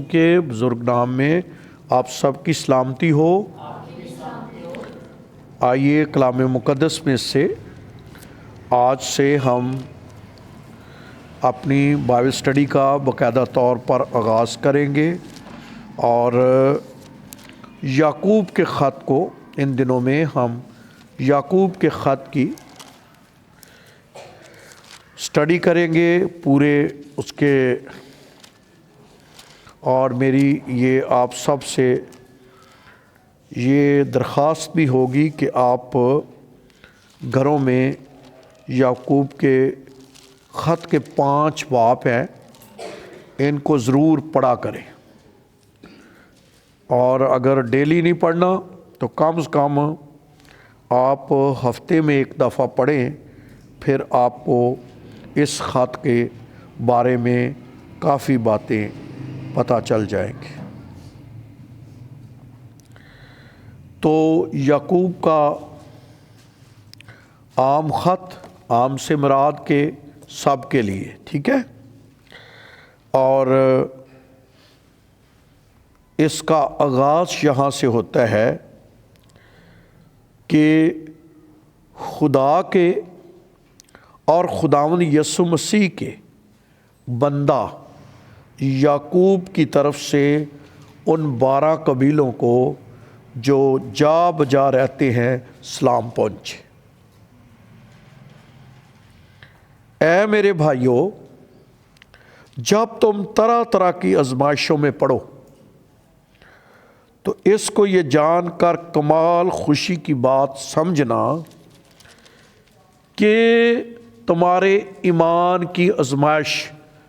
کے بزرگ نام میں آپ سب کی سلامتی ہو۔ آئیے کلام مقدس میں سے آج سے ہم اپنی بائبل اسٹڈی کا باقاعدہ طور پر آغاز کریں گے، اور یعقوب کے خط کو ان دنوں میں ہم یعقوب کے خط کی اسٹڈی کریں گے پورے اس کے، اور میری یہ آپ سب سے یہ درخواست بھی ہوگی کہ آپ گھروں میں یعقوب کے خط کے 5 باب ہیں، ان کو ضرور پڑھا کریں، اور اگر ڈیلی نہیں پڑھنا تو کم از کم آپ ہفتے میں 1 دفعہ پڑھیں، پھر آپ کو اس خط کے بارے میں کافی باتیں پتہ چل جائیں گی۔ تو یعقوب کا عام خط، عام سے مراد کے سب کے لیے، ٹھیک ہے، اور اس کا آغاز یہاں سے ہوتا ہے کہ خدا کے اور خداوند یسوع مسیح کے بندہ یعقوب کی طرف سے ان 12 قبیلوں کو جو جا بجا رہتے ہیں سلام پہنچے۔ اے میرے بھائیو، جب تم طرح طرح کی آزمائشوں میں پڑو تو اس کو یہ جان کر کمال خوشی کی بات سمجھنا کہ تمہارے ایمان کی آزمائش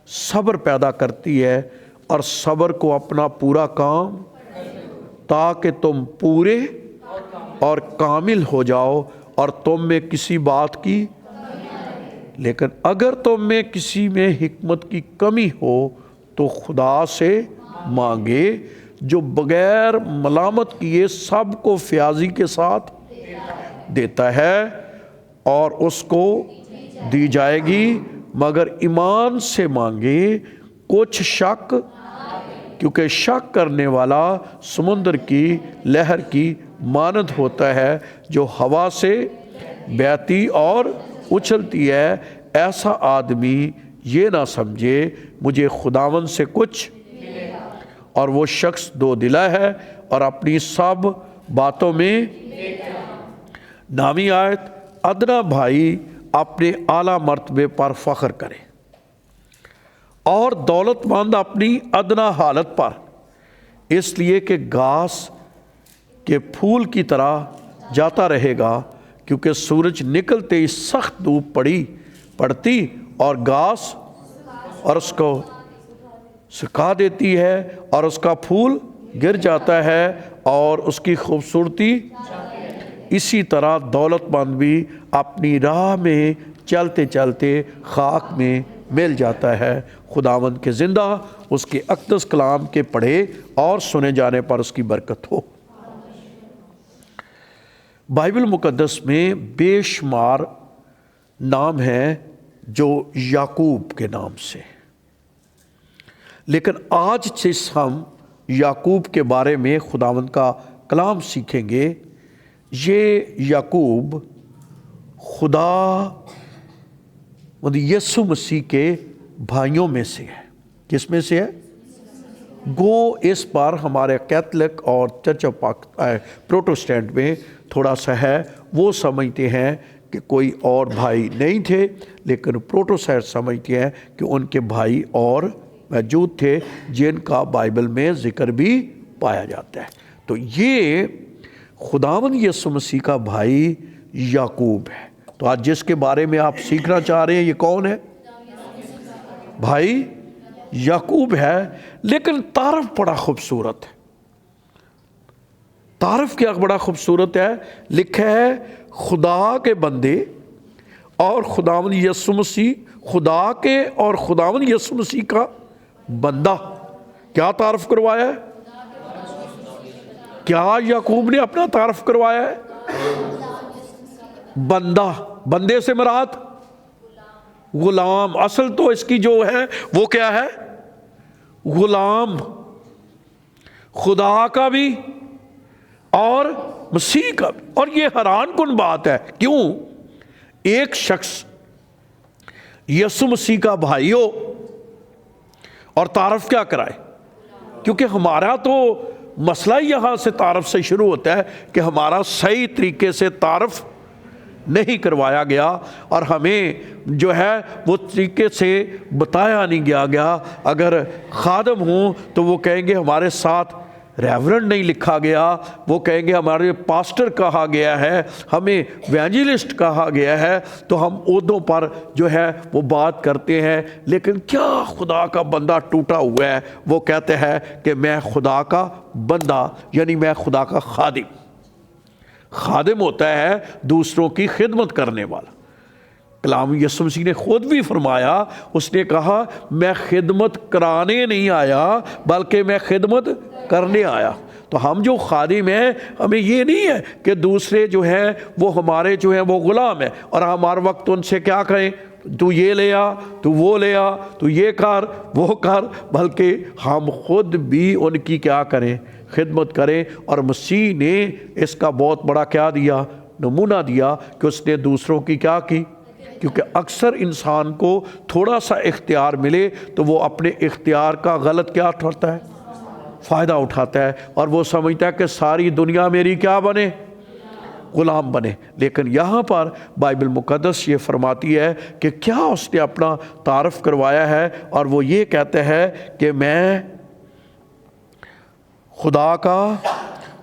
صبر پیدا کرتی ہے، اور صبر کو اپنا پورا کام تاکہ تم پورے اور کامل ہو جاؤ اور تم میں کسی بات کی، لیکن اگر تم میں کسی میں حکمت کی کمی ہو تو خدا سے مانگے جو بغیر ملامت کیے سب کو فیاضی کے ساتھ دیتا ہے، اور اس کو دی جائے گی، مگر ایمان سے مانگے، کچھ شک، کیونکہ شک کرنے والا سمندر کی لہر کی مانند ہوتا ہے جو ہوا سے بہتی اور اچھلتی ہے۔ ایسا آدمی یہ نہ سمجھے مجھے خداوند سے کچھ، اور وہ شخص 2 دلا ہے اور اپنی سب باتوں میں نامی آیت ادنا بھائی اپنے اعلیٰ مرتبے پر فخر کرے، اور دولت مند اپنی ادنا حالت پر، اس لیے کہ گھاس کے پھول کی طرح جاتا رہے گا، کیونکہ سورج نکلتے ہی سخت دھوپ پڑتی اور گھاس اور اس کو سکھا دیتی ہے اور اس کا پھول گر جاتا ہے اور اس کی خوبصورتی، اسی طرح دولت مند بھی اپنی راہ میں چلتے چلتے خاک میں مل جاتا ہے۔ خداوند کے زندہ اس کے اقدس کلام کے پڑھے اور سنے جانے پر اس کی برکت ہو۔ بائبل مقدس میں بے شمار نام ہیں جو یعقوب کے نام سے، لیکن آج سے ہم یعقوب کے بارے میں خداوند کا کلام سیکھیں گے۔ یہ یعقوب خدا یسوع مسیح کے بھائیوں میں سے ہے۔ کس میں سے ہے؟ گو اس پر ہمارے کیتھولک اور چرچ آف پروٹسٹینٹ میں تھوڑا سا ہے، وہ سمجھتے ہیں کہ کوئی اور بھائی نہیں تھے، لیکن پروٹسٹینٹ سمجھتے ہیں کہ ان کے بھائی اور موجود تھے جن کا بائبل میں ذکر بھی پایا جاتا ہے۔ تو یہ خداوند یسوع مسیح کا بھائی یعقوب ہے۔ تو آج جس کے بارے میں آپ سیکھنا چاہ رہے ہیں یہ کون ہے؟ بھائی یعقوب ہے، لیکن تعارف بڑا خوبصورت ہے۔ تعارف کیا بڑا خوبصورت ہے، لکھا ہے خدا کے بندے اور خداوند یسوع مسیح، خدا کے اور خداوند یسوع مسیح کا بندہ۔ کیا تعارف کروایا ہے؟ کیا یعقوب نے اپنا تعارف کروایا ہے؟ بندہ۔ بندے سے مراد غلام۔ اصل تو اس کی جو ہے وہ کیا ہے؟ غلام۔ خدا کا بھی اور مسیح کا بھی۔ اور یہ حیران کن بات ہے، کیوں ایک شخص یسوع مسیح کا بھائی ہو اور تعارف کیا کرائے؟ کیونکہ ہمارا تو مسئلہ ہی یہاں سے تعارف سے شروع ہوتا ہے کہ ہمارا صحیح طریقے سے تعارف نہیں کروایا گیا، اور ہمیں جو ہے وہ طریقے سے بتایا نہیں گیا۔ اگر خادم ہوں تو وہ کہیں گے ہمارے ساتھ ریورنڈ نہیں لکھا گیا، وہ کہیں گے ہمارے پاسٹر کہا گیا ہے، ہمیں ایونجلسٹ کہا گیا ہے، تو ہم عہدوں پر جو ہے وہ بات کرتے ہیں۔ لیکن کیا خدا کا بندہ ٹوٹا ہوا ہے وہ کہتے ہیں کہ میں خدا کا بندہ، یعنی میں خدا کا خادم۔ خادم ہوتا ہے دوسروں کی خدمت کرنے والا۔ کلام یسوع مسیح نے خود بھی فرمایا، اس نے کہا میں خدمت کرانے نہیں آیا بلکہ میں خدمت کرنے آیا۔ تو ہم جو خادم ہیں، ہمیں یہ نہیں ہے کہ دوسرے جو ہیں وہ ہمارے جو ہیں وہ غلام ہیں اور ہم ہر وقت ان سے کیا کہیں، تو یہ لے آ، تو وہ لے آ، تو یہ کر وہ کر، بلکہ ہم خود بھی ان کی کیا کریں، خدمت کریں۔ اور مسیح نے اس کا بہت بڑا کیا دیا، نمونہ دیا کہ اس نے دوسروں کی کیا کی۔ کیونکہ اکثر انسان کو تھوڑا سا اختیار ملے تو وہ اپنے اختیار کا غلط کیا اٹھاتا ہے، فائدہ اٹھاتا ہے، اور وہ سمجھتا ہے کہ ساری دنیا میری کیا بنے، غلام بنے۔ لیکن یہاں پر بائبل مقدس یہ فرماتی ہے کہ کیا اس نے اپنا تعارف کروایا ہے، اور وہ یہ کہتے ہیں کہ میں خدا کا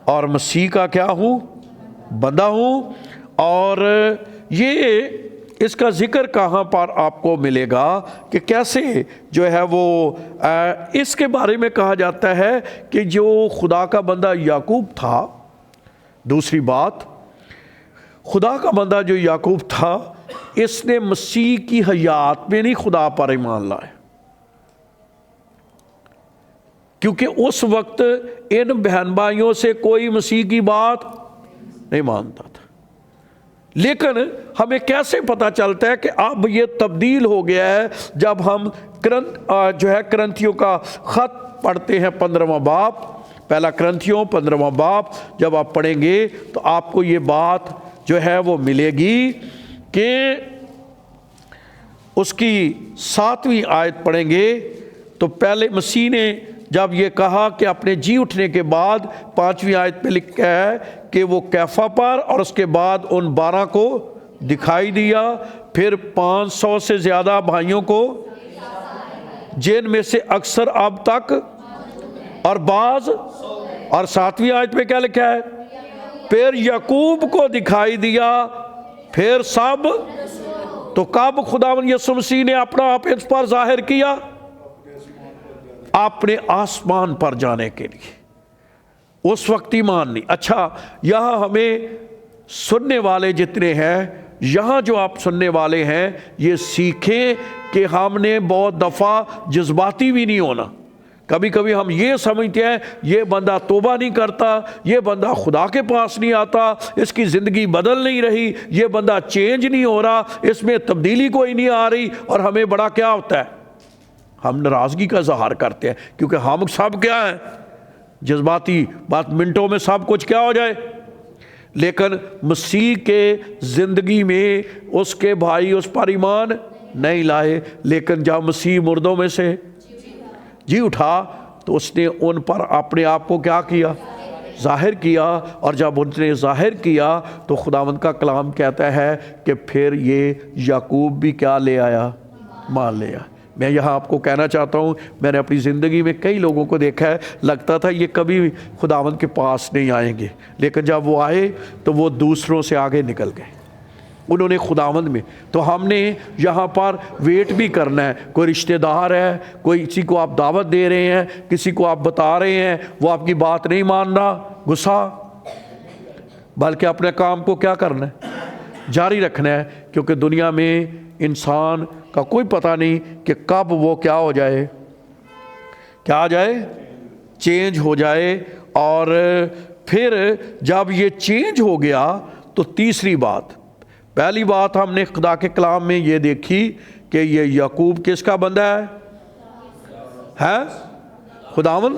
اور مسیح کا کیا ہوں، بندہ ہوں۔ اور یہ اس کا ذکر کہاں پر آپ کو ملے گا کہ کیسے جو ہے وہ اس کے بارے میں کہا جاتا ہے کہ جو خدا کا بندہ یعقوب تھا، دوسری بات، خدا کا بندہ جو یعقوب تھا، اس نے مسیح کی حیات میں نہیں خدا پر ایمان لائے، کیونکہ اس وقت ان بہن بھائیوں سے کوئی مسیح کی بات نہیں مانتا تھا۔ لیکن ہمیں کیسے پتہ چلتا ہے کہ اب یہ تبدیل ہو گیا ہے؟ جب ہم جو ہے کرنتھیوں کا خط پڑھتے ہیں 15واں باب، پہلا کرنتھیوں 15واں باب جب آپ پڑھیں گے تو آپ کو یہ بات جو ہے وہ ملے گی کہ اس کی 7ویں آیت پڑھیں گے تو پہلے مسیح نے جب یہ کہا کہ اپنے جی اٹھنے کے بعد 5ویں آیت پہ لکھا ہے کہ وہ کیفا پر اور اس کے بعد ان 12 کو دکھائی دیا، پھر 500 سے زیادہ بھائیوں کو، جن میں سے اکثر اب تک اور بعض، اور 7ویں آیت پہ کیا لکھا ہے، پھر یعقوب کو دکھائی دیا، پھر سب۔ تو کب خداوند یسوع مسیح نے اپنا آپ اس پر ظاہر کیا؟ اپنے آسمان پر جانے کے لیے، اس وقت ایمان نہیں۔ اچھا، یہاں ہمیں سننے والے جتنے ہیں، یہاں جو آپ سننے والے ہیں، یہ سیکھیں کہ ہم نے بہت دفعہ جذباتی بھی نہیں ہونا۔ کبھی کبھی ہم یہ سمجھتے ہیں یہ بندہ توبہ نہیں کرتا، یہ بندہ خدا کے پاس نہیں آتا، اس کی زندگی بدل نہیں رہی، یہ بندہ چینج نہیں ہو رہا، اس میں تبدیلی کوئی نہیں آ رہی، اور ہمیں بڑا کیا ہوتا ہے، ہم ناراضگی کا اظہار کرتے ہیں، کیونکہ ہم سب کیا ہیں، جذباتی، بات منٹوں میں سب کچھ کیا ہو جائے۔ لیکن مسیح کے زندگی میں اس کے بھائی اس پر ایمان نہیں لائے، لیکن جب مسیح مردوں میں سے جی اٹھا تو اس نے ان پر اپنے آپ کو کیا کیا، ظاہر کیا، اور جب ان نے ظاہر کیا تو خداوند کا کلام کہتا ہے کہ پھر یہ یعقوب بھی کیا لے آیا، مان لیا۔ میں یہاں آپ کو کہنا چاہتا ہوں، میں نے اپنی زندگی میں کئی لوگوں کو دیکھا ہے، لگتا تھا یہ کبھی خداوند کے پاس نہیں آئیں گے، لیکن جب وہ آئے تو وہ دوسروں سے آگے نکل گئے، انہوں نے خداوند میں۔ تو ہم نے یہاں پر ویٹ بھی کرنا ہے، کوئی رشتہ دار ہے، کوئی کسی کو آپ دعوت دے رہے ہیں، کسی کو آپ بتا رہے ہیں، وہ آپ کی بات نہیں مان رہا، غصہ، بلکہ اپنے کام کو کیا کرنا ہے، جاری رکھنا ہے، کیونکہ دنیا میں انسان کا کوئی پتہ نہیں کہ کب وہ کیا ہو جائے، کیا آ جائے، چینج ہو جائے۔ اور پھر جب یہ چینج ہو گیا تو تیسری بات، پہلی بات ہم نے خدا کے کلام میں یہ دیکھی کہ یہ یعقوب کس کا بندہ ہے خداوند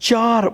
4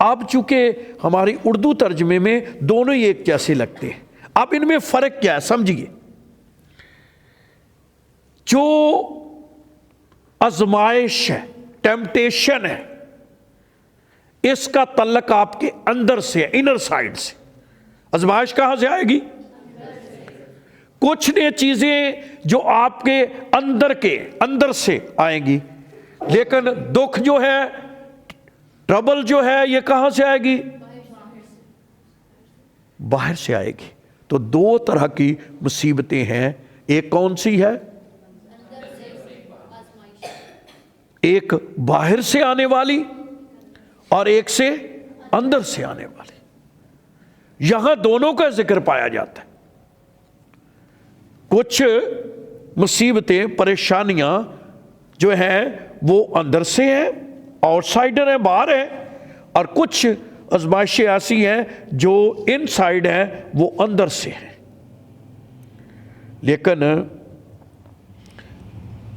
اب چونکہ ہماری اردو ترجمے میں دونوں ہی ایک جیسے لگتے ہیں، اب ان میں فرق کیا ہے سمجھیے۔ جو آزمائش ہے، ٹیمپٹیشن ہے، اس کا تعلق آپ کے اندر سے، انر سائڈ سے۔ آزمائش کہاں سے آئے گی؟ کچھ نے چیزیں جو آپ کے اندر سے آئیں گی، لیکن دکھ جو ہے، ٹربل جو ہے، یہ کہاں سے آئے گی؟ باہر سے آئے گی۔ تو دو طرح کی مصیبتیں ہیں، ایک کون سی ہے؟ ایک باہر سے آنے والی اور ایک سے اندر سے آنے والی۔ یہاں دونوں کا ذکر پایا جاتا ہے۔ کچھ مصیبتیں، پریشانیاں جو ہیں وہ اندر سے ہیں، آؤٹ سائڈر ہیں، باہر ہیں، اور کچھ آزمائشیں ایسی ہیں جو ان سائڈ ہیں، وہ اندر سے ہیں۔ لیکن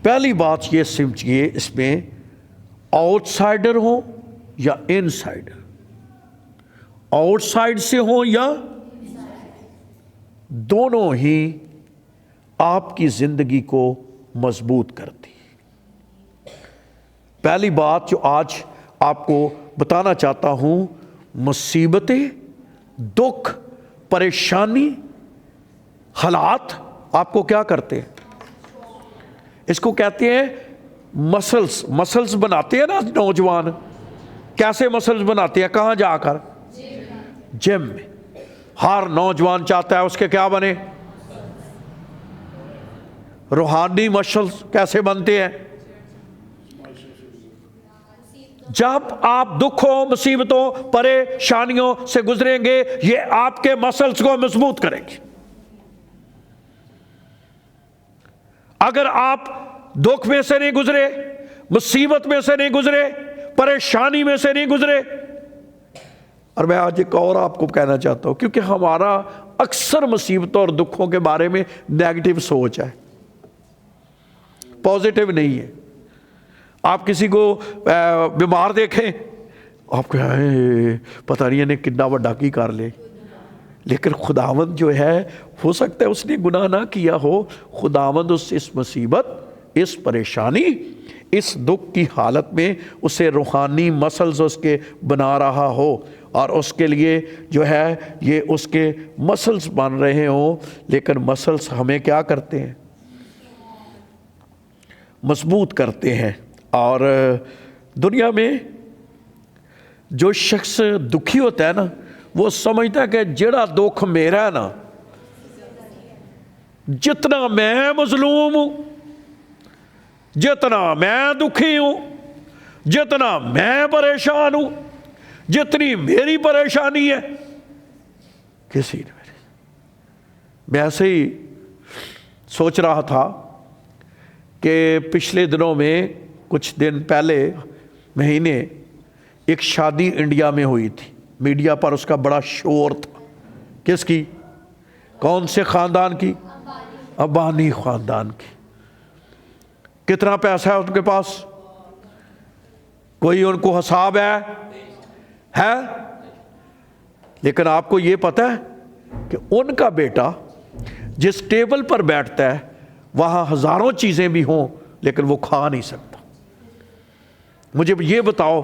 پہلی بات یہ سمجھیے، اس میں آؤٹ سائڈر ہوں یا ان سائڈر، آؤٹ سائڈ سے ہوں یا دونوں ہی آپ کی زندگی کو مضبوط کرتی۔ پہلی بات جو آج آپ کو بتانا چاہتا ہوں، مصیبتیں، دکھ، پریشانی، حالات آپ کو کیا کرتے ہیں؟ اس کو کہتے ہیں مسلز بناتے ہیں نا نوجوان۔ کیسے مسلز بناتے ہیں؟ کہاں جا کر؟ جم میں۔ ہر نوجوان چاہتا ہے اس کے کیا بنے؟ روحانی مسلز کیسے بنتے ہیں؟ جب آپ دکھوں، مصیبتوں، پریشانیوں سے گزریں گے، یہ آپ کے مسلز کو مضبوط کریں گے۔ اگر آپ دکھ میں سے نہیں گزرے، مصیبت میں سے نہیں گزرے، پریشانی میں سے نہیں گزرے، اور میں آج ایک اور آپ کو کہنا چاہتا ہوں، کیونکہ ہمارا اکثر مصیبتوں اور دکھوں کے بارے میں نیگیٹو سوچ ہے، پازیٹیو نہیں ہے۔ آپ کسی کو بیمار دیکھیں، آپ کہیں پتہ نہیں انہیں کتنا بڑا کی کر لے، لیکن خداوند جو ہے، ہو سکتا ہے اس نے گناہ نہ کیا ہو، خداوند اس مصیبت، اس پریشانی، اس دکھ کی حالت میں اسے روحانی مسلز اس کے بنا رہا ہو، اور اس کے لیے جو ہے یہ اس کے مسلز بن رہے ہوں۔ لیکن مسلز ہمیں کیا کرتے ہیں؟ مضبوط کرتے ہیں۔ اور دنیا میں جو شخص دکھی ہوتا ہے نا، وہ سمجھتا ہے کہ جڑا دکھ میرا ہے نا، جتنا میں مظلوم ہوں، جتنا میں دکھی ہوں، جتنا میں پریشان ہوں، جتنی میری پریشانی ہے، کسی نے میں ایسے ہی سوچ رہا تھا کہ پچھلے دنوں میں، کچھ دن پہلے، مہینے، ایک شادی انڈیا میں ہوئی تھی، میڈیا پر اس کا بڑا شور تھا۔ کس کی؟ کون سے خاندان کی؟ امبانی خاندان کی۔ کتنا پیسہ ہے ان کے پاس؟ کوئی ان کو حساب ہے؟ لیکن آپ کو یہ پتہ ہے کہ ان کا بیٹا جس ٹیبل پر بیٹھتا ہے، وہاں ہزاروں چیزیں بھی ہوں لیکن وہ کھا نہیں سکتا۔ مجھے یہ بتاؤ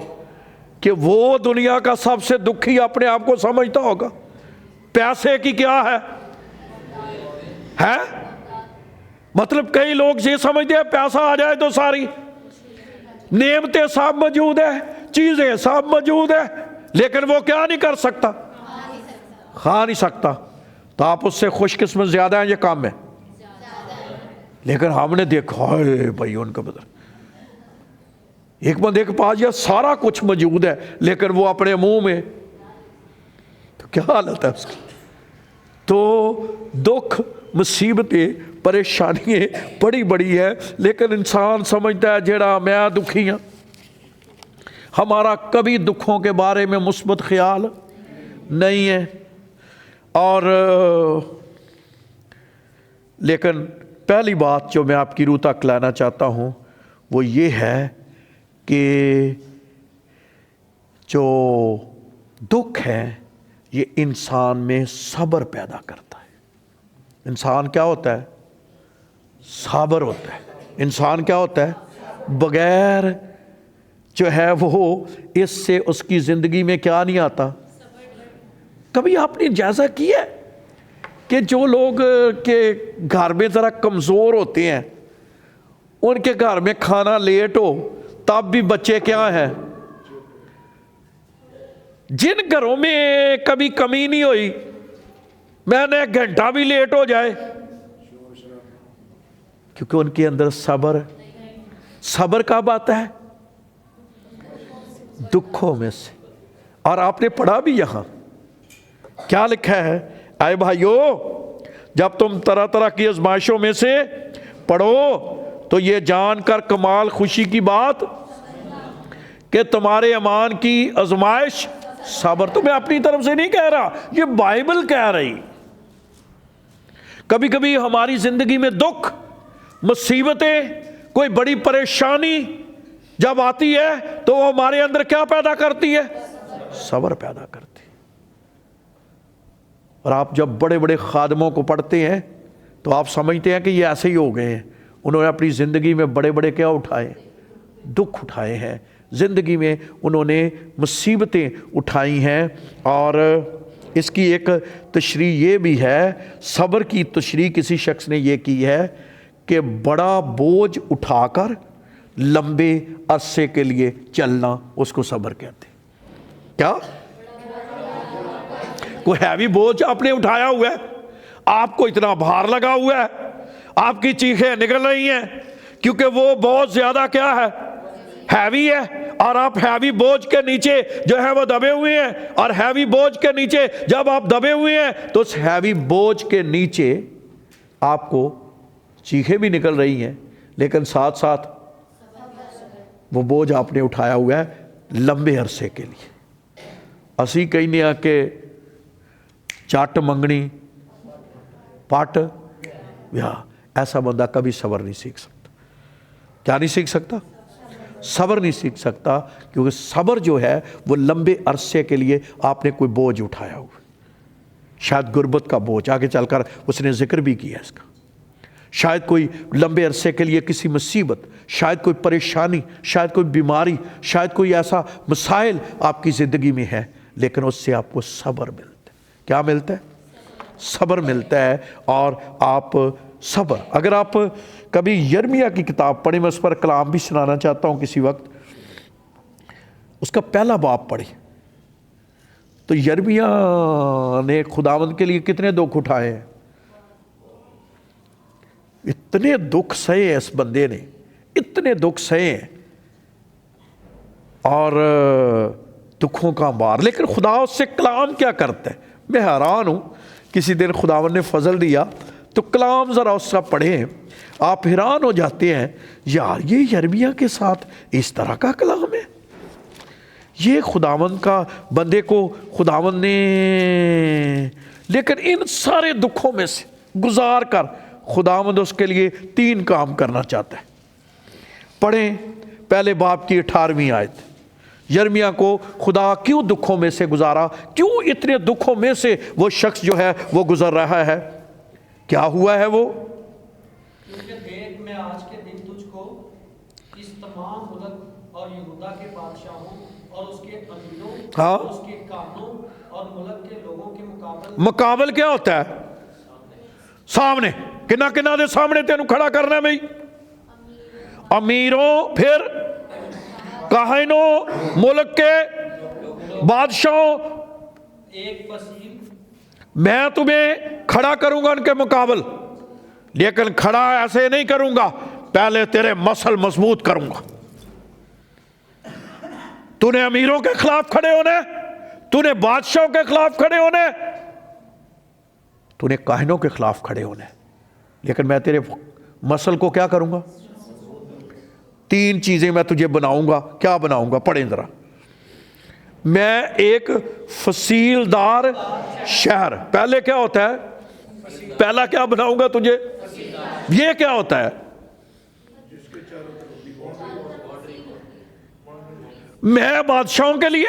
کہ وہ دنیا کا سب سے دکھی اپنے آپ کو سمجھتا ہوگا؟ پیسے کی کیا ہے؟ مطلب کئی لوگ یہ سمجھتے ہیں پیسہ آ جائے تو ساری نعمتیں سب موجود ہیں، چیزیں سب موجود ہیں، لیکن وہ کیا نہیں کر سکتا؟ کھا نہیں سکتا۔ تو آپ اس سے خوش قسمت زیادہ ہیں یا کم ہے؟ لیکن ہم نے دیکھا ہے بھائی، ان کا بدل ایک بندے کے پاس یہ سارا کچھ موجود ہے، لیکن وہ اپنے منہ میں، تو کیا حالت ہے اس کی؟ تو دکھ، مصیبتیں، پریشانیاں بڑی بڑی ہے، لیکن انسان سمجھتا ہے جڑا میں دکھی ہوں۔ ہمارا کبھی دکھوں کے بارے میں مثبت خیال نہیں ہے۔ اور لیکن پہلی بات جو میں آپ کی روح تک لانا چاہتا ہوں وہ یہ ہے کہ جو دکھ ہے یہ انسان میں صبر پیدا کرتا ہے۔ انسان کیا ہوتا ہے؟ صابر ہوتا ہے۔ انسان کیا ہوتا ہے؟ بغیر جو ہے وہ اس سے اس کی زندگی میں کیا نہیں آتا۔ کبھی آپ نے جائزہ کیا ہے کہ جو لوگ کے گھر میں ذرا کمزور ہوتے ہیں، ان کے گھر میں کھانا لیٹ ہو تب بھی بچے کیا ہیں؟ جن گھروں میں کبھی کمی نہیں ہوئی، میں نے ایک گھنٹہ بھی لیٹ ہو جائے، کیونکہ ان کے اندر صبر کب آتا ہے؟ دکھوں میں سے۔ اور آپ نے پڑھا بھی یہاں کیا لکھا ہے؟ اے بھائیو، جب تم طرح طرح کی آزمائشوں میں سے پڑھو تو یہ جان کر کمال خوشی کی بات کہ تمہارے ایمان کی آزمائش صبر۔ تو میں اپنی طرف سے نہیں کہہ رہا، یہ بائبل کہہ رہی۔ کبھی کبھی ہماری زندگی میں دکھ، مصیبتیں، کوئی بڑی پریشانی جب آتی ہے تو وہ ہمارے اندر کیا پیدا کرتی ہے؟ صبر پیدا کرتی ہے۔ اور آپ جب بڑے بڑے خادموں کو پڑھتے ہیں تو آپ سمجھتے ہیں کہ یہ ایسے ہی ہو گئے ہیں، انہوں نے اپنی زندگی میں بڑے بڑے کیا اٹھائے؟ دکھ اٹھائے ہیں، زندگی میں انہوں نے مصیبتیں اٹھائی ہیں۔ اور اس کی ایک تشریح یہ بھی ہے، صبر کی تشریح کسی شخص نے یہ کی ہے کہ بڑا بوجھ اٹھا کر لمبے عرصے کے لیے چلنا، اس کو صبر کہتے ہیں۔ کیا؟ کوئی ہیوی بوجھ آپ نے اٹھایا ہوا ہے، آپ کو اتنا بھار لگا ہوا ہے، آپ کی چیخیں نکل رہی ہیں کیونکہ وہ بہت زیادہ کیا ہے؟ ہیوی ہے، اور آپ ہیوی بوجھ کے نیچے جو ہے وہ دبے ہوئے ہیں، اور ہیوی بوجھ کے نیچے جب آپ دبے ہوئے ہیں تو اس ہیوی بوجھ کے نیچے آپ کو چیخیں بھی نکل رہی ہیں، لیکن ساتھ ساتھ وہ بوجھ آپ نے اٹھایا ہوا ہے لمبے عرصے کے لیے۔ اسی کہنے آ کہ چٹ منگنی پٹ یا ایسا بندہ کبھی صبر نہیں سیکھ سکتا۔ کیا نہیں سیکھ سکتا؟ صبر نہیں سیکھ سکتا، کیونکہ صبر جو ہے وہ لمبے عرصے کے لیے آپ نے کوئی بوجھ اٹھایا ہوا، شاید غربت کا بوجھ، آگے چل کر اس نے ذکر بھی کیا اس کا، شاید کوئی لمبے عرصے کے لیے کسی مصیبت، شاید کوئی پریشانی، شاید کوئی بیماری، شاید کوئی ایسا مسائل آپ کی زندگی میں ہے، لیکن اس سے آپ کو صبر ملتا ہے۔ کیا ملتا ہے؟ صبر ملتا ہے۔ اور آپ صبر، اگر آپ کبھی یرمیہ کی کتاب پڑھیں، میں اس پر کلام بھی سنانا چاہتا ہوں کسی وقت، اس کا پہلا باب پڑھیں تو یرمیہ نے خداوند کے لیے کتنے دکھ اٹھائے ہیں، اتنے دکھ سہے ہیں اس بندے نے، اتنے دکھ سہے ہیں، اور دکھوں کا بار، لیکن خدا اس سے کلام کیا کرتا ہے؟ میں حیران ہوں، کسی دن خداوند نے فضل دیا تو کلام ذرا اس کا پڑھیں، آپ حیران ہو جاتے ہیں، یار یہ یرمیہ کے ساتھ اس طرح کا کلام ہے، یہ خداوند کا بندے کو خداوند نے، لیکن ان سارے دکھوں میں سے گزار کر خداوند اس کے لیے 3 کام کرنا چاہتا ہے۔ پڑھیں پہلے باب کی 18ویں آیت، یرمیہ کو خدا کیوں دکھوں میں سے گزارا، کیوں اتنے دکھوں میں سے وہ شخص جو ہے وہ گزر رہا ہے، کیا ہوا ہے وہ؟ کیونکہ دیکھ میں آج کے دن تجھ کو اس تمام ملک اور یہودا کے بادشاہوں اور اس کے امیروں اور اس کے کانوں اور ملک کے لوگوں کے مقابل کیا ہوتا ہے؟ سامنے، کنا کنا دے سامنے تینوں کھڑا کرنا ہے بھئی؟ امیروں، پھر کاہنوں، ملک کے بادشاہوں، ایک فصیل، میں تمہیں کھڑا کروں گا ان کے مقابل، لیکن کھڑا ایسے نہیں کروں گا، پہلے تیرے مسل مضبوط کروں گا۔ تو نے امیروں کے خلاف کھڑے ہونے، تو نے بادشاہوں کے خلاف کھڑے ہونے، تو نے کاہنوں کے خلاف کھڑے ہونے، لیکن میں تیرے مسل کو کیا کروں گا؟ 3 چیزیں میں تجھے بناؤں گا۔ کیا بناؤں گا؟ پڑھیں ذرا، میں ایک فصیل دار شہر، پہلے کیا ہوتا ہے؟ پہلا کیا بناؤں گا تجھے؟ یہ کیا ہوتا ہے؟ میں بادشاہوں کے لیے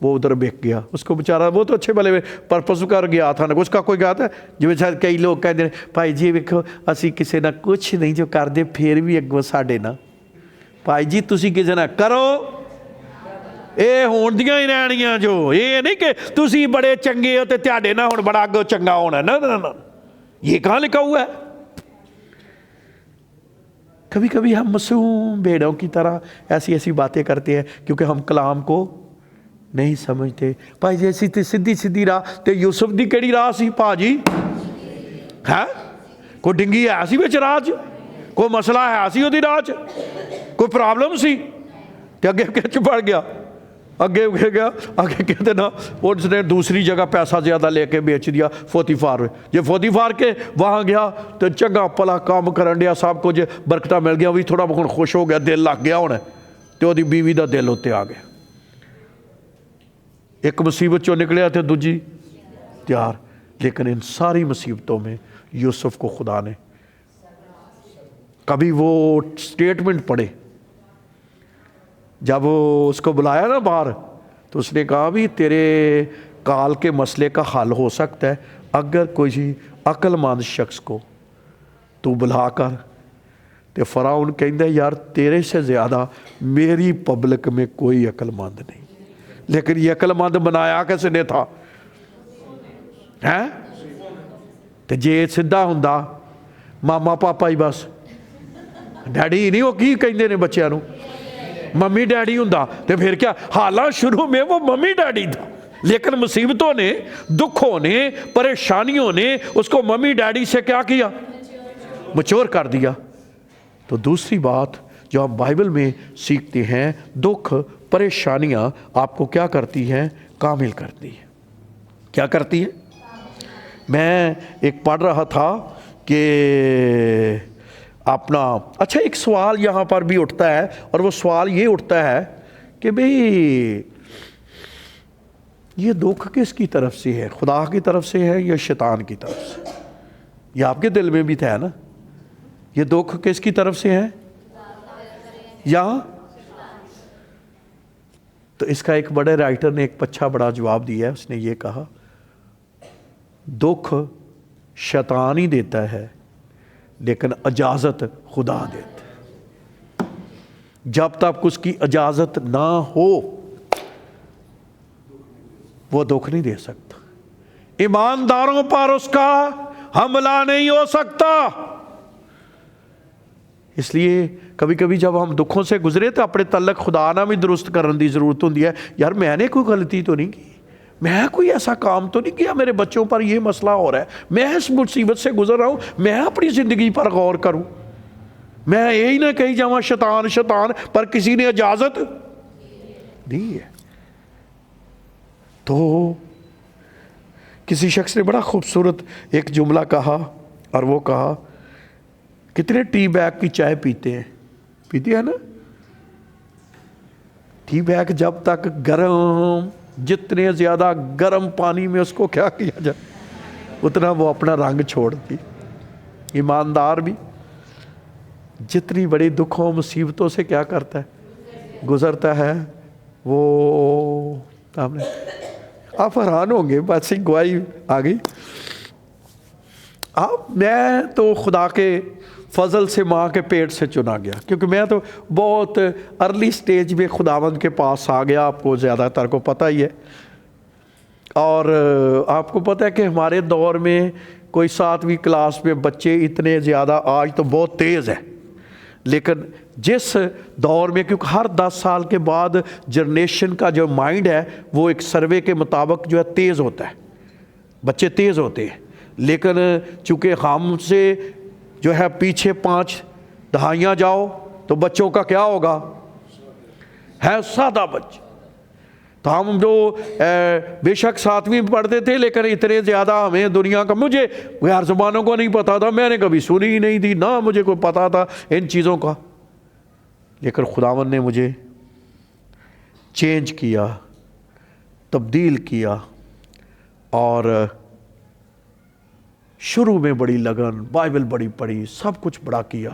وہ ادھر بک گیا. اس کو بیچارہ وہ تو اچھے بھلے پرپز کر گیا تھا نا, اس کا کوئی گیا تھا جی شاید کئی لوگ کہتے ہیں بھائی جی ویکھو اسی کسی نہ کچھ نہیں جو کرتے پھر بھی اگوں ساڈے نا. بھائی جی تسی کسی نہ کرو اے ہون دیاں ہی رہنیاں جو یہ نہیں کہ تسی بڑے چنگے ہو تے تہاڈے نہ ہن بڑا اگوں چنگا ہونا. نا یہ کہاں لکھا ہوا ہے؟ کبھی کبھی ہم معصوم بھیڑوں کی طرح ایسی ایسی باتیں کرتے ہیں کیونکہ ہم کلام کو نہیں سمجھتے. بھائی جیسی تے سیدھی سیدھی راہ تے یوسف دی کیڑی راہ سی پا جی ہے؟ کوئی ڈنگی ہے سی وچ راہ چ, کوئی مسئلہ ہے سی اودی راہ چ, کوئی پرابلم سی تے اگے کچ پڑ گیا, اگے گیا آگے کہتے نا اس نے دوسری جگہ پیسہ زیادہ لے کے بیچ دیا فوتیفار. جب فوتیفار کے وہاں گیا تو چنگا پلا کام کرن دیا, سب کچھ برکتہ مل گیا, بھی تھوڑا بہت خوش ہو گیا, دل لگ گیا ہونا تو وہ بیوی دا دل ہوتے آ گیا. ایک مصیبت چوں نکلیا تھے دوجی تیار. لیکن ان ساری مصیبتوں میں یوسف کو خدا نے کبھی وہ سٹیٹمنٹ پڑھے جب اس کو بلایا نا باہر تو اس نے کہا بھی تیرے کال کے مسئلے کا حل ہو سکتا ہے اگر کوئی عقل مند شخص کو تو بلا کر. تو فرعون کہندا یار تیرے سے زیادہ میری پبلک میں کوئی عقل مند نہیں. لیکن یہ عقل مند بنایا کس نے تھا ہیں؟ تو جے سدھا ہوندا ماما پاپا ہی بس, ڈیڈی نہیں, وہ کی کہندے نے بچیاں نو ممی ڈیڈی ہوندا تو پھر کیا. حالانکہ شروع میں وہ ممی ڈیڈی تھا لیکن مصیبتوں نے, دکھوں نے, پریشانیوں نے اس کو ممی ڈیڈی سے کیا کیا, مچور کر دیا. تو دوسری بات جو ہم بائبل میں سیکھتے ہیں, دکھ پریشانیاں آپ کو کیا کرتی ہیں؟ کامل کرتی ہیں. کیا کرتی ہیں؟ میں ایک پڑھ رہا تھا کہ اپنا اچھا ایک سوال یہاں پر بھی اٹھتا ہے, اور وہ سوال یہ اٹھتا ہے کہ بھئی یہ دکھ کس کی طرف سے ہے, خدا کی طرف سے ہے یا شیطان کی طرف سے؟ یہ آپ کے دل میں بھی تھا نا, یہ دکھ کس کی طرف سے ہے یا؟ تو اس کا ایک بڑے رائٹر نے ایک اچھا بڑا جواب دیا ہے. اس نے یہ کہا دکھ شیطان ہی دیتا ہے لیکن اجازت خدا دیتا ہے. جب تک اس کی اجازت نہ ہو وہ دکھ نہیں دے سکتا. ایمانداروں پر اس کا حملہ نہیں ہو سکتا. اس لیے کبھی کبھی جب ہم دکھوں سے گزرے تو اپنے تعلق خدا نہ بھی درست کرنے کی ضرورت ہوتی ہے. یار میں نے کوئی غلطی تو نہیں کی, میں کوئی ایسا کام تو نہیں کیا, میرے بچوں پر یہ مسئلہ ہو رہا ہے, میں اس مصیبت سے گزر رہا ہوں, میں اپنی زندگی پر غور کروں. میں یہی نہ کہی جاواں شیطان شیطان, پر کسی نے اجازت دی ہے. تو کسی شخص نے بڑا خوبصورت ایک جملہ کہا, اور وہ کہا کتنے ٹی بیگ کی چائے پیتے ہیں؟ پیتے ہیں نا ٹی بیگ, جب تک گرم, جتنے زیادہ گرم پانی میں اس کو کیا کیا جائے اتنا وہ اپنا رنگ چھوڑتی. ایماندار بھی جتنی بڑی دکھوں مصیبتوں سے کیا کرتا ہے, گزرتا ہے. وہ آپ حیران ہوں گے, بس ایک گواہی آ گئی. میں تو خدا کے فضل سے ماں کے پیٹ سے چنا گیا, کیونکہ میں تو بہت ارلی سٹیج میں خداوند کے پاس آ گیا. آپ کو زیادہ تر کو پتہ ہی ہے, اور آپ کو پتہ ہے کہ ہمارے دور میں کوئی 7ویں کلاس میں بچے اتنے زیادہ, آج تو بہت تیز ہے, لیکن جس دور میں, کیونکہ ہر 10 سال کے بعد جنریشن کا جو مائنڈ ہے وہ ایک سروے کے مطابق جو ہے تیز ہوتا ہے, بچے تیز ہوتے ہیں. لیکن چونکہ ہم سے جو ہے پیچھے 5 دہائیاں جاؤ تو بچوں کا کیا ہوگا, ہے سادہ بچے. تو ہم جو بے شک 7ویں پڑھتے تھے لیکن اتنے زیادہ ہمیں دنیا کا, مجھے غیر زبانوں کو نہیں پتا تھا, میں نے کبھی سنی ہی نہیں تھی, نہ مجھے کوئی پتا تھا ان چیزوں کا. لیکن خداوند نے مجھے چینج کیا, تبدیل کیا, اور شروع میں بڑی لگن, بائبل بڑی پڑھی, سب کچھ بڑا کیا,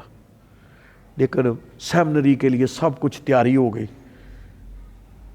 لیکن سیمنری کے لیے سب کچھ تیاری ہو گئی.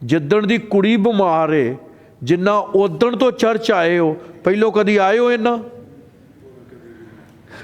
ਜਿੱਦਣ ਦੀ ਕੁੜੀ ਬਿਮਾਰ ਏ, ਜਿੰਨਾ ਉਦਣ ਤੋਂ ਚਰਚ ਆਏ ਹੋ, ਪਹਿਲੋਂ ਕਦੀ ਆਏ ਹੋ ਇੰਨਾ?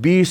20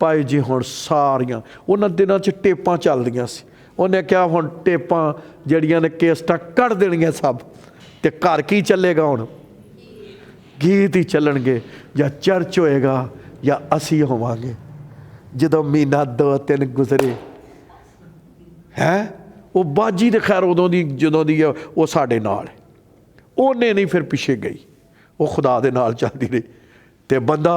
ਭਾਈ ਜੀ ਹੁਣ ਸਾਰੀਆਂ ਉਹਨਾਂ ਦਿਨਾਂ 'ਚ ਟੇਪਾਂ ਚੱਲਦੀਆਂ ਸੀ, ਉਹਨੇ ਕਿਹਾ ਹੁਣ ਟੇਪਾਂ ਜਿਹੜੀਆਂ ਨੇ ਕੇਸਟਾਂ ਕੱਢ ਦੇਣੀਆਂ ਸਭ, ਤੇ ਘਰ ਕੀ ਚੱਲੇਗਾ ਹੁਣ? ਗੀਤ ਹੀ ਚੱਲਣਗੇ, ਜਾਂ ਚਰਚ ਹੋਏਗਾ ਜਾਂ ਅਸੀਂ ਹੋਵਾਂਗੇ। ਜਦੋਂ ਮਹੀਨਾ 2-3 ਗੁਜ਼ਰੇ ਹੈ, ਉਹ ਬਾਜੀ ਦੇ ਖੈਰ ਉਦੋਂ ਦੀ ਜਦੋਂ ਦੀ ਉਹ ਸਾਡੇ ਨਾਲ ਹੈ, ਉਹਨੇ ਨਹੀਂ ਫਿਰ ਪਿੱਛੇ ਗਈ, ਉਹ ਖੁਦਾ ਦੇ ਨਾਲ ਚੱਲਦੀ ਰਹੀ। ਤੇ ਬੰਦਾ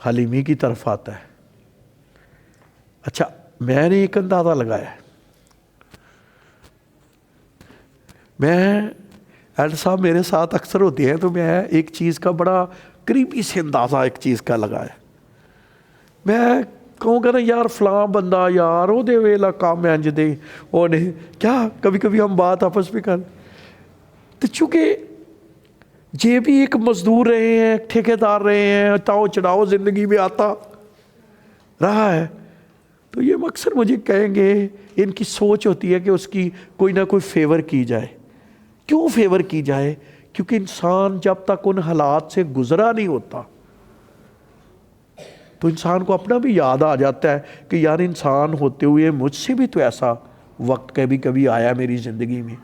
حلیمی کی طرف آتا ہے. اچھا میں نے ایک اندازہ لگایا, میں ایڈ صاحب میرے ساتھ اکثر ہوتے ہیں تو میں ایک چیز کا بڑا قریبی سے اندازہ ایک چیز کا لگایا. میں کہوں گا نا یار فلاں بندہ یار وہ دے ویلا کام انج دے وہ نہیں کیا, کبھی کبھی ہم بات آپس میں کر تو چونکہ یہ بھی ایک مزدور رہے ہیں, ٹھیکیدار رہے ہیں, تاؤ چڑھاؤ زندگی میں آتا رہا ہے, تو یہ اکثر مجھے کہیں گے ان کی سوچ ہوتی ہے کہ اس کی کوئی نہ کوئی فیور کی جائے. کیوں فیور کی جائے؟ کیونکہ انسان جب تک ان حالات سے گزرا نہیں ہوتا تو انسان کو اپنا بھی یاد آ جاتا ہے کہ یار انسان ہوتے ہوئے مجھ سے بھی تو ایسا وقت کبھی کبھی آیا میری زندگی میں,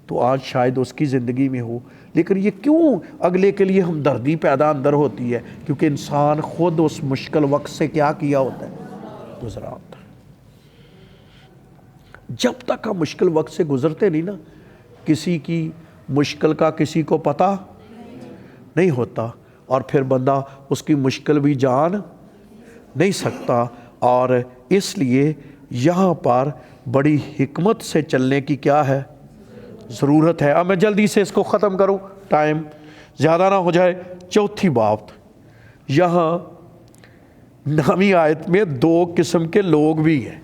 تو آج شاید اس کی زندگی میں ہو. لیکن یہ کیوں اگلے کے لیے ہمدردی پیدا اندر ہوتی ہے؟ کیونکہ انسان خود اس مشکل وقت سے کیا کیا ہوتا ہے, گزرا ہوتا ہے. جب تک ہم مشکل وقت سے گزرتے نہیں نا, کسی کی مشکل کا کسی کو پتہ نہیں ہوتا, اور پھر بندہ اس کی مشکل بھی جان نہیں سکتا. اور اس لیے یہاں پر بڑی حکمت سے چلنے کی کیا ہے, ضرورت ہے. اب میں جلدی سے اس کو ختم کروں, ٹائم زیادہ نہ ہو جائے. چوتھی بات, یہاں 9ویں آیت میں 2 قسم کے لوگ بھی ہیں,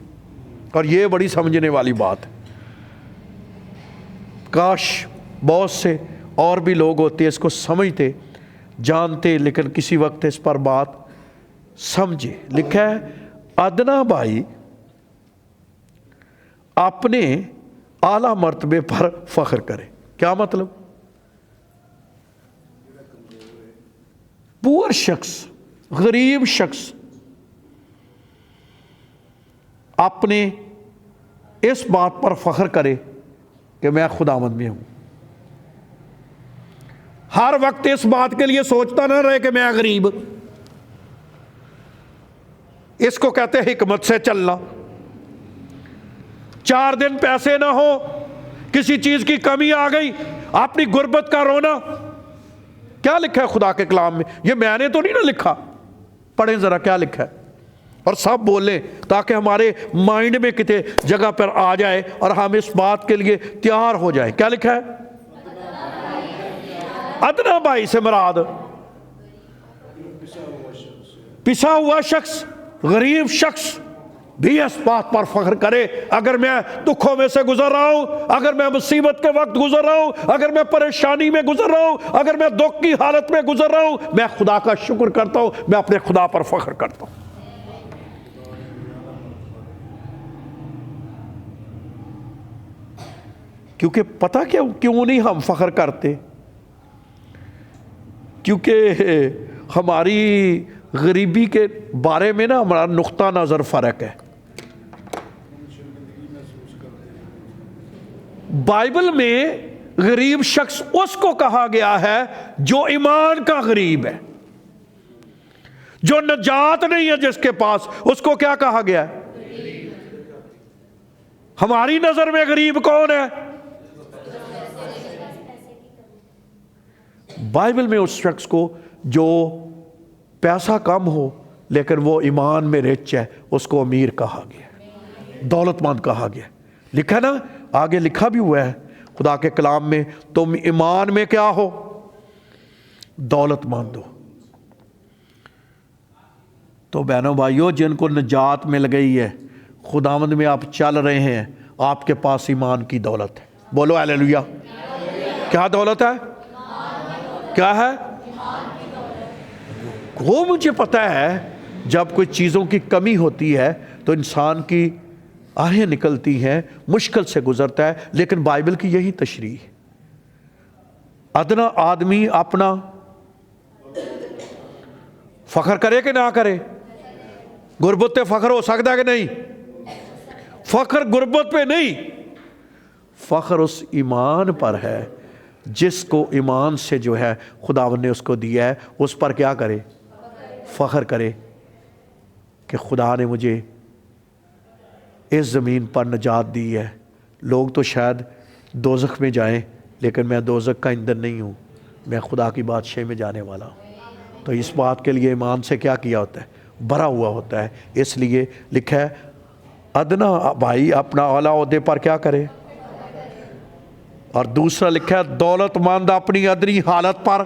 اور یہ بڑی سمجھنے والی بات ہے. کاش بہت سے اور بھی لوگ ہوتے اس کو سمجھتے جانتے, لیکن کسی وقت اس پر بات سمجھے. لکھا ہے ادنا بھائی اپنے اعلیٰ مرتبے پر فخر کرے. کیا مطلب؟ پور شخص, غریب شخص اپنے اس بات پر فخر کرے کہ میں خداوند میں ہوں. ہر وقت اس بات کے لیے سوچتا نہ رہے کہ میں غریب. اس کو کہتے ہیں حکمت سے چلنا. 4 دن پیسے نہ ہو, کسی چیز کی کمی آ گئی, اپنی غربت کا رونا. کیا لکھا ہے خدا کے کلام میں؟ یہ میں نے تو نہیں نا لکھا, پڑھیں ذرا کیا لکھا ہے, اور سب بولیں تاکہ ہمارے مائنڈ میں کتے جگہ پر آ جائے اور ہم اس بات کے لیے تیار ہو جائیں. کیا لکھا ہے؟ ادنا بھائی سے مراد پسا ہوا شخص, غریب شخص بھی اس بات پر فخر کرے. اگر میں دکھوں میں سے گزر رہا ہوں, اگر میں مصیبت کے وقت گزر رہا ہوں, اگر میں پریشانی میں گزر رہا ہوں, اگر میں دکھ کی حالت میں گزر رہا ہوں, میں خدا کا شکر کرتا ہوں, میں اپنے خدا پر فخر کرتا ہوں. کیونکہ پتہ کیوں نہیں ہم فخر کرتے؟ کیونکہ ہماری غریبی کے بارے میں نا ہمارا نقطہ نظر فرق ہے. بائبل میں غریب شخص اس کو کہا گیا ہے جو ایمان کا غریب ہے, جو نجات نہیں ہے جس کے پاس, اس کو کیا کہا گیا ہے؟ ہماری نظر میں غریب کون ہے؟ بائبل میں اس شخص کو جو پیسہ کم ہو لیکن وہ ایمان میں رچ ہے, اس کو امیر کہا گیا, دولت مند کہا گیا. لکھا نا, آگے لکھا بھی ہوا ہے خدا کے کلام میں, تم ایمان میں کیا ہو؟ دولت مند ہو. تو بہنوں بھائیوں, جن کو نجات مل گئی ہے, خداوند میں آپ چل رہے ہیں, آپ کے پاس ایمان کی دولت ہے. بولو ہیلیلویا. کیا دولت ہے؟ کیا ہے وہ؟ مجھے پتہ ہے جب کوئی چیزوں کی کمی ہوتی ہے تو انسان کی آہیں نکلتی ہیں, مشکل سے گزرتا ہے, لیکن بائبل کی یہی تشریح. ادنا آدمی اپنا فخر کرے کہ نہ کرے؟ غربت پہ فخر ہو سکتا ہے کہ نہیں؟ فخر غربت پہ نہیں, فخر اس ایمان پر ہے جس کو ایمان سے جو ہے خداوند نے اس کو دیا ہے, اس پر کیا کرے؟ فخر کرے کہ خدا نے مجھے اس زمین پر نجات دی ہے. لوگ تو شاید دوزخ میں جائیں, لیکن میں دوزخ کا ایندھن نہیں ہوں, میں خدا کی بادشاہی میں جانے والا ہوں. تو اس بات کے لیے ایمان سے کیا کیا ہوتا ہے؟ بھرا ہوا ہوتا ہے. اس لیے لکھا ہے ادنا بھائی اپنا اعلیٰ عہدے پر کیا کرے. اور دوسرا لکھا ہے دولت مند اپنی ادنی حالت پر.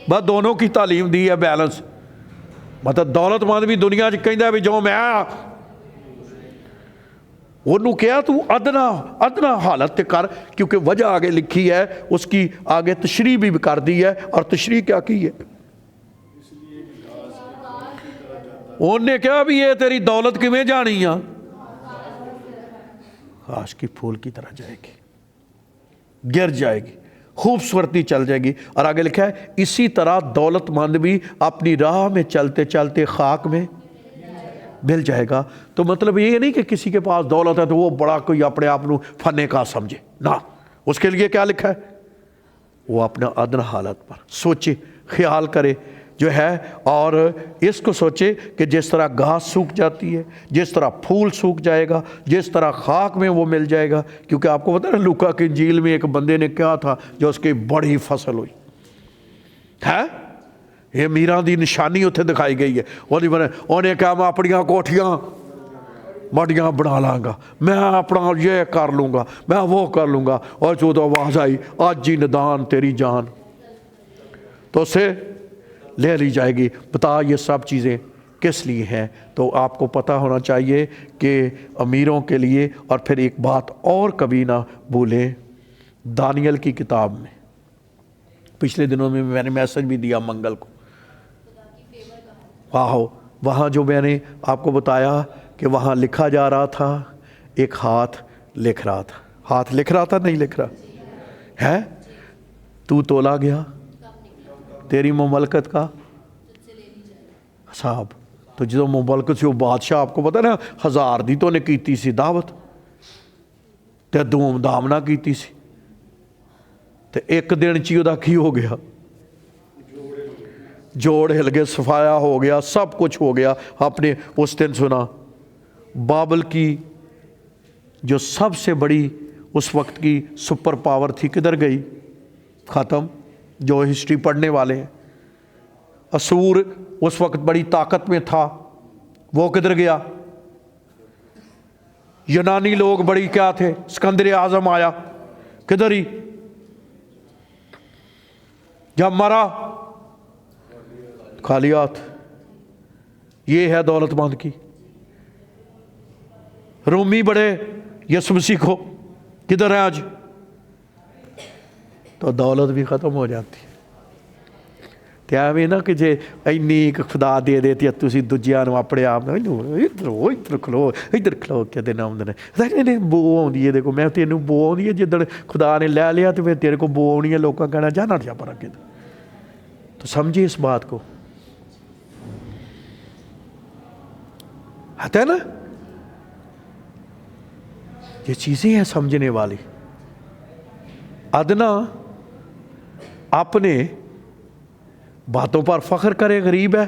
بس دونوں کی تعلیم دی ہے بیلنس. مطلب دولت مند بھی دنیا کہندا بھی جو میں انہوں کیا تو ادنا حالت کر, کیونکہ وجہ آگے لکھی ہے اس کی, آگے تشریح بھی کر دی ہے. اور تشریح کیا کی ہے؟ انہوں نے کہا بھی یہ تیری دولت کیویں جانی ہے؟ خاص کی پھول کی طرح جائے گی, گر جائے گی, خوبصورتی چل جائے گی. اور آگے لکھا ہے اسی طرح دولت مند بھی اپنی راہ میں چلتے چلتے خاک میں مل جائے گا. تو مطلب یہ نہیں کہ کسی کے پاس دولت ہے تو وہ بڑا کوئی اپنے آپ کو فنے کا سمجھے نہ. اس کے لیے کیا لکھا ہے؟ وہ اپنا ادنا حالت پر سوچے, خیال کرے جو ہے, اور اس کو سوچے کہ جس طرح گھاس سوکھ جاتی ہے, جس طرح پھول سوکھ جائے گا, جس طرح خاک میں وہ مل جائے گا. کیونکہ آپ کو پتہ ہے لوکا کی انجیل میں ایک بندے نے کیا تھا جو اس کی بڑی فصل ہوئی ہے, یہ میراں دی نشانی اتنے دکھائی گئی ہے. انہیں کہا میں اپنیاں کوٹھیاں بڑیاں بنا لاں گا, میں اپنا یہ کر لوں گا, میں وہ کر لوں گا. اور جو تو آواز آئی آج جی ندان تیری جان, تو اسے لے لی جائے گی. بتا یہ سب چیزیں کس لیے ہیں؟ تو آپ کو پتہ ہونا چاہیے کہ امیروں کے لیے. اور پھر ایک بات اور کبھی نہ بھولیں, دانیل کی کتاب میں پچھلے دنوں میں نے میسج بھی دیا منگل کو, وہاں جو میں نے آپ کو بتایا کہ وہاں لکھا جا رہا تھا, ایک ہاتھ لکھ رہا تھا. ہاتھ لکھ رہا تھا نہیں لکھ رہا ہے؟ تو تولا گیا تیری مملکت کا حساب. تو جدو مملکت سے وہ بادشاہ, آپ کو پتا نا 1000 دی تو نے کیتی سی دعوت تے دوم دام نہ کیتی سی, تے ایک دن چی دا کی ہو گیا, جوڑ ہل گئے, صفایا ہو گیا, سب کچھ ہو گیا. آپ نے اس دن سنا بابل کی جو سب سے بڑی اس وقت کی سپر پاور تھی کدھر گئی؟ ختم. جو ہسٹری پڑھنے والے ہیں, اسور اس وقت بڑی طاقت میں تھا, وہ کدھر گیا؟ یونانی لوگ بڑی کیا تھے, اسکندر اعظم آیا کدھر ہی, جب مرا خالیات. یہ ہے دولت مند کی. رومی بڑے یسوع مسیح کو کدھر ہے آج؟ تو دولت بھی ختم ہو جاتی ہے. ایویں نہ کہ جے اینی خدا دے دیتی ہے تسی دوجیاں نوں اپنے آپ ادھر کھلو کے دن آمدن ہے بو آؤندی ہے. دیکھو میں تینوں بو آؤندی ہے, جدن خدا نے لے لیا تو پھر تیرے کو بو آنی ہے, لوکاں کہنا جانا جا پر اگے. تو سمجھے اس بات کو, آتا ہے نا, یہ چیزیں ہیں سمجھنے والی. ادنا اپنے باتوں پر فخر کرے, غریب ہے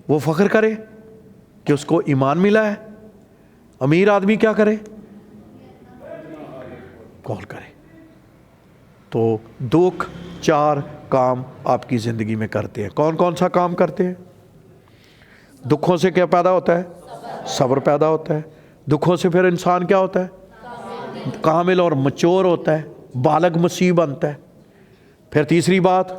وہ فخر کرے کہ اس کو ایمان ملا ہے. امیر آدمی کیا کرے؟ کال کرے. تو دکھ 4 کام آپ کی زندگی میں کرتے ہیں. کون کون سا کام کرتے ہیں؟ دکھوں سے کیا پیدا ہوتا ہے؟ صبر پیدا ہوتا ہے. دکھوں سے پھر انسان کیا ہوتا ہے؟ کامل اور مچور ہوتا ہے, بالغ مسیح بنتا ہے. پھر تیسری بات,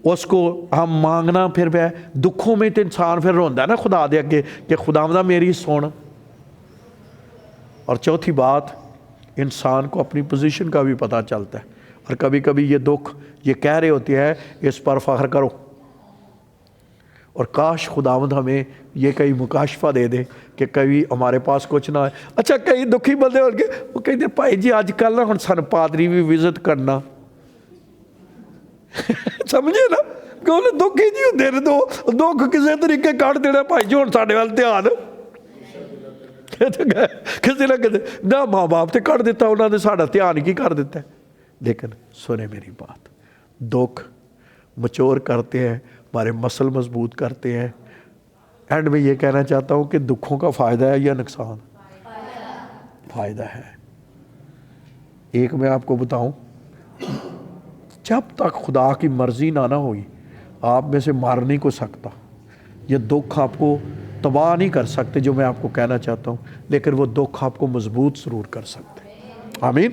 اس کو ہم مانگنا پھر بھی دکھوں میں تو انسان پھر روندا ہے نا خدا دے اگے کہ خداوندا میری سن. اور چوتھی بات, انسان کو اپنی پوزیشن کا بھی پتہ چلتا ہے. اور کبھی کبھی یہ دکھ یہ کہہ رہے ہوتے ہیں اس پر فخر کرو. اور کاش خداوند ہمیں یہ کئی مکاشفہ دے دے کہ کبھی ہمارے پاس کچھ نہ ہے. اچھا کئی دکھی بندے ہو گئے, وہ کہتے ہیں بھائی جی اج کل نہ ہن سن پادری بھی وزٹ کرنا سمجھے نا, کہ انہیں دکھ ہی نہیں ہوندے نے. دکھ کسی طریقے کٹ دینا بھائی جی ہن ساڈے وال دھیان کسی نہ کسی نہ ماں باپ تے کٹ دیتا, انہوں نے ساڈا دھیان کی کر دیتا ہے. لیکن سنیں میری بات, دکھ مچور کرتے ہیں, ہمارے مسل مضبوط کرتے ہیں. اینڈ میں یہ کہنا چاہتا ہوں کہ دکھوں کا فائدہ ہے یا نقصان؟ فائدہ ہے. ایک میں آپ کو بتاؤں, جب تک خدا کی مرضی نہ ہوئی آپ میں سے مار نہیں کو سکتا، یہ دکھ آپ کو تباہ نہیں کر سکتے جو میں آپ کو کہنا چاہتا ہوں، لیکن وہ دکھ آپ کو مضبوط ضرور کر سکتے۔ آمین۔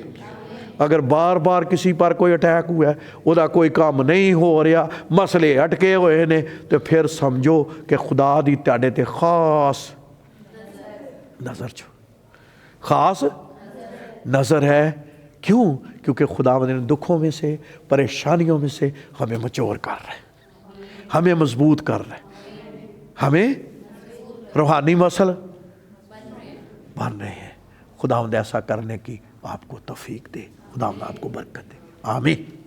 اگر بار بار کسی پر کوئی اٹیک ہوا ہے، وہ کوئی کام نہیں ہو رہا، مسئلے اٹکے ہوئے نے، تو پھر سمجھو کہ خدا دی تہاڈے تے خاص نظر خاص نظر ہے۔ کیوں؟ کیونکہ خدا نے دکھوں میں سے، پریشانیوں میں سے ہمیں مچور کر رہے ہیں، ہمیں مضبوط کر رہے ہیں، ہمیں روحانی مسل بن رہے ہیں۔ خدا ایسا کرنے کی آپ کو توفیق دے، خدا آپ کو برکت دے، آمین۔